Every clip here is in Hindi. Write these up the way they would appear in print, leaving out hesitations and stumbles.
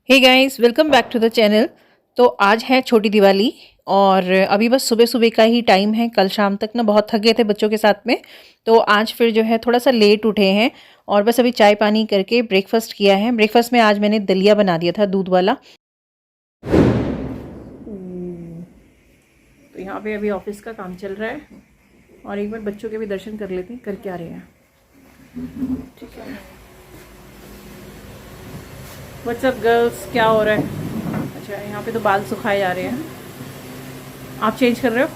Hey guys, welcome back to the channel. तो आज है छोटी दिवाली और अभी बस सुबह सुबह का ही टाइम है। कल शाम तक ना बहुत थक गए थे बच्चों के साथ में, तो आज फिर जो है थोड़ा सा लेट उठे हैं और बस अभी चाय पानी करके ब्रेकफास्ट किया है। ब्रेकफास्ट में आज मैंने दलिया बना दिया था, दूध वाला। तो यहाँ पे अभी ऑफिस का काम चल रहा है और एक बार बच्चों के भी दर्शन कर लेते हैं, करके आ रहे हैं। ठीक है, व्हाट्सअप गर्ल्स, क्या हो रहा है? अच्छा, यहाँ पे तो बाल सुखाए जा रहे हैं। आप चेंज कर रहे हो?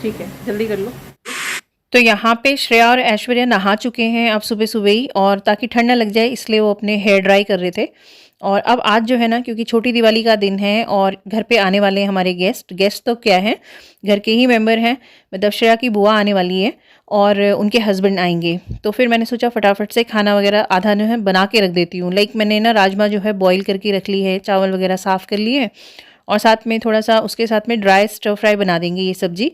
ठीक है, जल्दी कर लो। तो यहाँ पे श्रेया और ऐश्वर्या नहा चुके हैं अब सुबह सुबह ही, और ताकि ठंड ना लग जाए इसलिए वो अपने हेयर ड्राई कर रहे थे। और अब आज जो है ना, क्योंकि छोटी दिवाली का दिन है और घर पे आने वाले हैं हमारे गेस्ट तो क्या है, घर के ही मेंबर हैं। मतलब श्रेया की बुआ आने वाली है और उनके हस्बैंड आएंगे। तो फिर मैंने सोचा फटाफट से खाना वगैरह आधा जो है बना के रख देती हूँ। लाइक मैंने ना राजमा जो है बॉईल करके रख ली है, चावल वगैरह साफ़ कर लिए, और साथ में थोड़ा सा उसके साथ में ड्राई स्टर फ्राई बना देंगे ये सब्जी।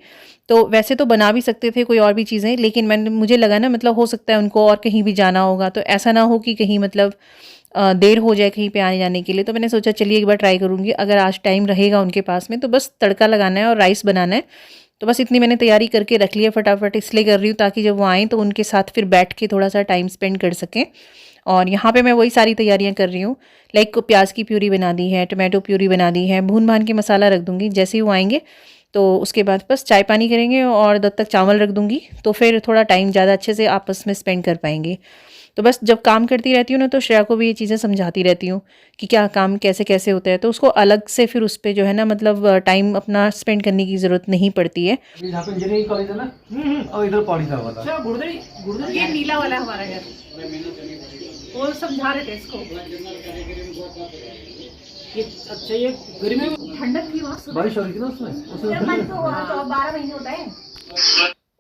तो वैसे तो बना भी सकते थे कोई और भी चीज़ें, लेकिन मुझे लगा ना, मतलब हो सकता है उनको और कहीं भी जाना होगा, तो ऐसा ना हो कि कहीं मतलब देर हो जाए कहीं पे आने जाने के लिए। तो मैंने सोचा चलिए एक बार ट्राई करूँगी, अगर आज टाइम रहेगा उनके पास में तो बस तड़का लगाना है और राइस बनाना है। तो बस इतनी मैंने तैयारी करके रख ली है, फटाफट इसलिए कर रही हूँ ताकि जब वो आएँ तो उनके साथ फिर बैठ के थोड़ा सा टाइम स्पेंड कर सकें। और यहाँ पे मैं वही सारी तैयारियाँ कर रही हूँ। लाइक प्याज की प्यूरी बना दी है, टमाटो प्यूरी बना दी है, भून भान के मसाला रख दूँगी। जैसे ही वो आएंगे तो उसके बाद बस चाय पानी करेंगे और तब तक चावल रख दूँगी, तो फिर थोड़ा टाइम ज़्यादा अच्छे से आपस में स्पेंड कर पाएंगे। तो बस जब काम करती रहती हूँ ना, तो श्रेया को भी ये चीज़ें समझाती रहती हूँ कि क्या काम कैसे कैसे होता है, तो उसको अलग से फिर उस पर जो है ना, मतलब टाइम अपना स्पेंड करने की ज़रूरत नहीं पड़ती है। यहाँ पे इंजीनियरिंग कॉलेज है ना, और इधर पौड़ी साहब वाला। अच्छा, गुड़दरी गुड़दरी ये नीला वाला हमारा घर, वो समझा रहे थे इसको। ये अच्छा, ये गर्मी में ठंडक की वहाँ बारिश हो रही थी ना उसमें, तो 12 महीने होता है।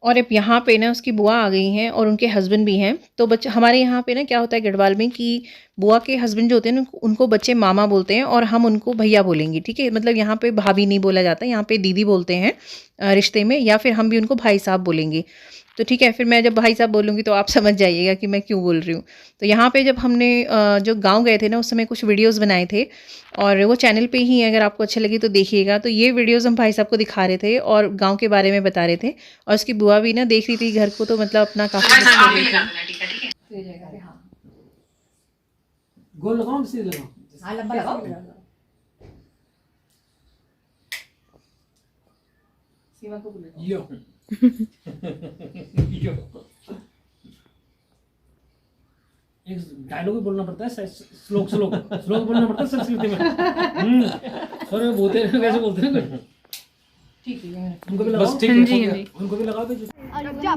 और अब यहाँ पे ना उसकी बुआ आ गई हैं और उनके हस्बैंड भी हैं। तो बच्चे हमारे यहाँ पे ना क्या होता है गढ़वाल में कि बुआ के हस्बैंड जो होते हैं ना, उनको बच्चे मामा बोलते हैं और हम उनको भैया बोलेंगे। ठीक है, मतलब यहाँ पे भाभी नहीं बोला जाता, यहाँ पे दीदी बोलते हैं रिश्ते में, या फिर हम भी उनको भाई साहब बोलेंगे। तो ठीक है, फिर मैं जब भाई साहब बोलूँगी तो आप समझ जाइएगा कि मैं क्यों बोल रही हूँ। तो यहाँ पे जब हमने जो गाँव गए थे ना, उस समय कुछ वीडियोज़ बनाए थे और वो चैनल पे ही है, अगर आपको अच्छे लगे तो देखिएगा। तो ये वीडियोज़ हम भाई साहब को दिखा रहे थे और गाँव के बारे में बता रहे थे, और उसकी बुआ भी ना देख रही थी घर को, तो मतलब अपना काफ़ी गोल लगाओ, सीधे लगाओ। हाँ, लंबा लगाओ, सीमा को बुलाओ। यो यो एक डायलॉग भी बोलना पड़ता है, श्लोक श्लोक श्लोक बोलना पड़ता है संस्कृति में। सर बोलते हैं कैसे बोलते हैं, ठीक है उनको भी लगाओ। बस ठीक है, उनको भी लगाओ। क्या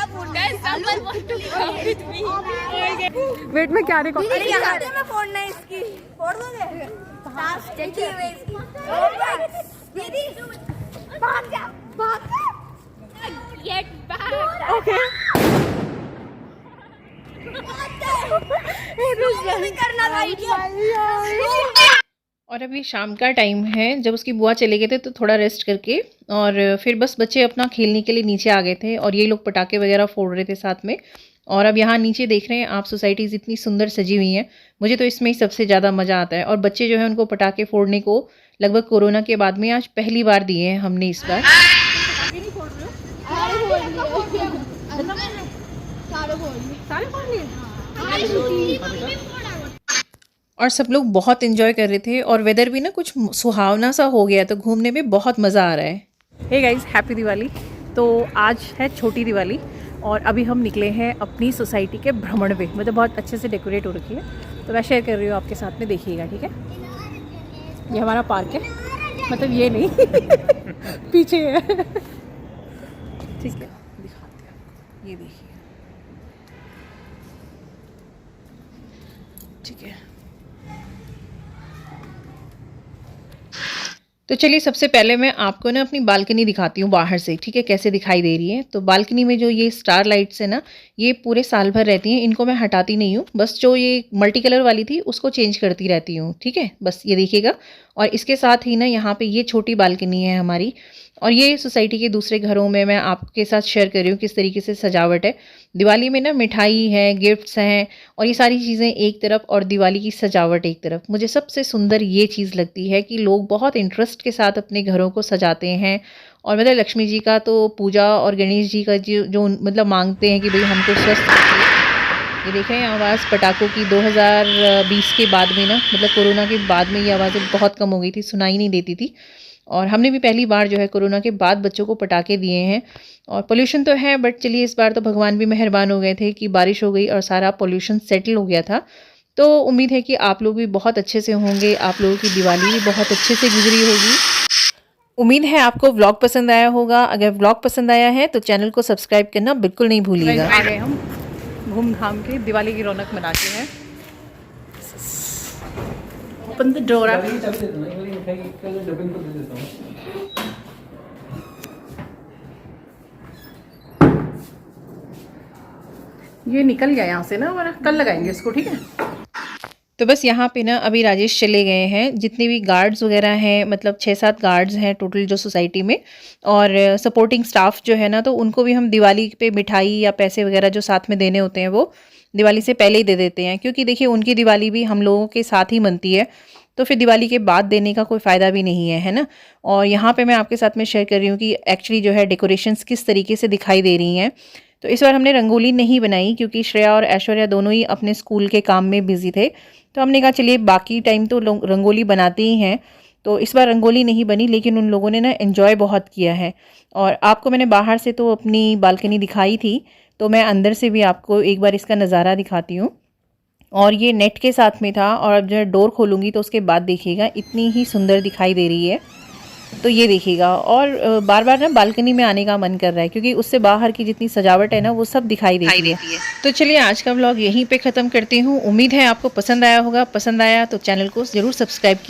बोल रहा है? Samar want to come with me. Wait में क्या रिकॉर्ड? अरे यहाँ पे मैं फोन नहीं, इसकी फोड़ दोगे? टास्क चाहिए हुए इसकी। दीदी भाग जा, भाग जा। Get back. ओके। नहीं करना था इडियट। और अभी शाम का टाइम है, जब उसकी बुआ चले गए थे तो थोड़ा रेस्ट करके और फिर बस बच्चे अपना खेलने के लिए नीचे आ गए थे और ये लोग पटाखे वगैरह फोड़ रहे थे साथ में। और अब यहाँ नीचे देख रहे हैं आप, सोसाइटीज़ इतनी सुंदर सजी हुई हैं, मुझे तो इसमें ही सबसे ज़्यादा मज़ा आता है। और बच्चे जो है उनको पटाखे फोड़ने को लगभग कोरोना के बाद में आज पहली बार दिए हैं हमने इस बार। और सब लोग बहुत एंजॉय कर रहे थे और वेदर भी ना कुछ सुहावना सा हो गया, तो घूमने में बहुत मज़ा आ रहा है। Hey guys, happy Diwali. तो आज है छोटी दिवाली और अभी हम निकले हैं अपनी सोसाइटी के भ्रमण पे, मतलब बहुत अच्छे से डेकोरेट हो रखी है, तो मैं शेयर कर रही हूँ आपके साथ में, देखिएगा। ठीक है, ये हमारा पार्क है, मतलब ये नहीं पीछे है। ठीक है, दिखाते हैं आपको, ये देखिए। ठीक है, तो चलिए सबसे पहले मैं आपको ना अपनी बालकनी दिखाती हूँ बाहर से। ठीक है, कैसे दिखाई दे रही है। तो बालकनी में जो ये स्टार लाइट्स है ना, ये पूरे साल भर रहती हैं, इनको मैं हटाती नहीं हूँ, बस जो ये मल्टी कलर वाली थी उसको चेंज करती रहती हूँ। ठीक है, बस ये देखिएगा। और इसके साथ ही ना यहाँ पे ये छोटी बालकनी है हमारी, और ये सोसाइटी के दूसरे घरों में मैं आपके साथ शेयर कर रही हूँ किस तरीके से सजावट है। दिवाली में ना मिठाई है, गिफ्ट्स हैं और ये सारी चीज़ें एक तरफ और दिवाली की सजावट एक तरफ। मुझे सबसे सुंदर ये चीज़ लगती है कि लोग बहुत इंटरेस्ट के साथ अपने घरों को सजाते हैं। और मतलब लक्ष्मी जी का तो पूजा और गणेश जी का जो मतलब मांगते हैं कि भाई हमको स्वस्थ रखिए। ये देख रहे हैं आवाज़ पटाखों की 2020 के बाद में ना, मतलब कोरोना के बाद में ये आवाज़ें बहुत कम हो गई थी, सुनाई नहीं देती थी। और हमने भी पहली बार जो है कोरोना के बाद बच्चों को पटाखे दिए हैं। और पोल्यूशन तो है, बट चलिए इस बार तो भगवान भी मेहरबान हो गए थे कि बारिश हो गई और सारा पोल्यूशन सेटल हो गया था। तो उम्मीद है कि आप लोग भी बहुत अच्छे से होंगे, आप लोगों की दिवाली भी बहुत अच्छे से गुजरी होगी। उम्मीद है आपको व्लॉग पसंद आया होगा। अगर व्लॉग पसंद आया है तो चैनल को सब्सक्राइब करना बिल्कुल नहीं भूलिएगा। आ गए हम घूम घाम के दिवाली की रौनक मनाते हैं। Open the door. ये निकल गया यहाँ से ना, वरना कल लगाएंगे इसको, ठीक है। तो बस यहाँ पे ना अभी राजेश चले गए हैं। जितने भी गार्ड्स वगैरह हैं, मतलब 6-7 गार्ड्स हैं टोटल जो सोसाइटी में, और सपोर्टिंग स्टाफ जो है ना, तो उनको भी हम दिवाली पे मिठाई या पैसे वगैरह जो साथ में देने होते हैं वो दिवाली से पहले ही दे देते हैं। क्योंकि देखिए उनकी दिवाली भी हम लोगों के साथ ही मनती है, तो फिर दिवाली के बाद देने का कोई फ़ायदा भी नहीं है ना। और यहाँ पे मैं आपके साथ में शेयर कर रही हूँ कि एक्चुअली जो है डेकोरेशंस किस तरीके से दिखाई दे रही हैं। तो इस बार हमने रंगोली नहीं बनाई क्योंकि श्रेया और ऐश्वर्या दोनों ही अपने स्कूल के काम में बिजी थे। तो हमने कहा चलिए बाकी टाइम तो रंगोली बनाते ही हैं, तो इस बार रंगोली नहीं बनी। लेकिन उन लोगों ने ना एंजॉय बहुत किया है। और आपको मैंने बाहर से तो अपनी बालकनी दिखाई थी, तो मैं अंदर से भी आपको एक बार इसका नज़ारा दिखाती हूँ। और ये नेट के साथ में था, और अब जो डोर खोलूँगी तो उसके बाद देखिएगा इतनी ही सुंदर दिखाई दे रही है। तो ये देखिएगा, और बार बार ना बालकनी में आने का मन कर रहा है क्योंकि उससे बाहर की जितनी सजावट है ना वो सब दिखाई देती है। तो चलिए आज का व्लॉग यहीं पे ख़त्म करती हूँ। उम्मीद है आपको पसंद आया होगा। पसंद आया तो चैनल को ज़रूर सब्सक्राइब कीजिए।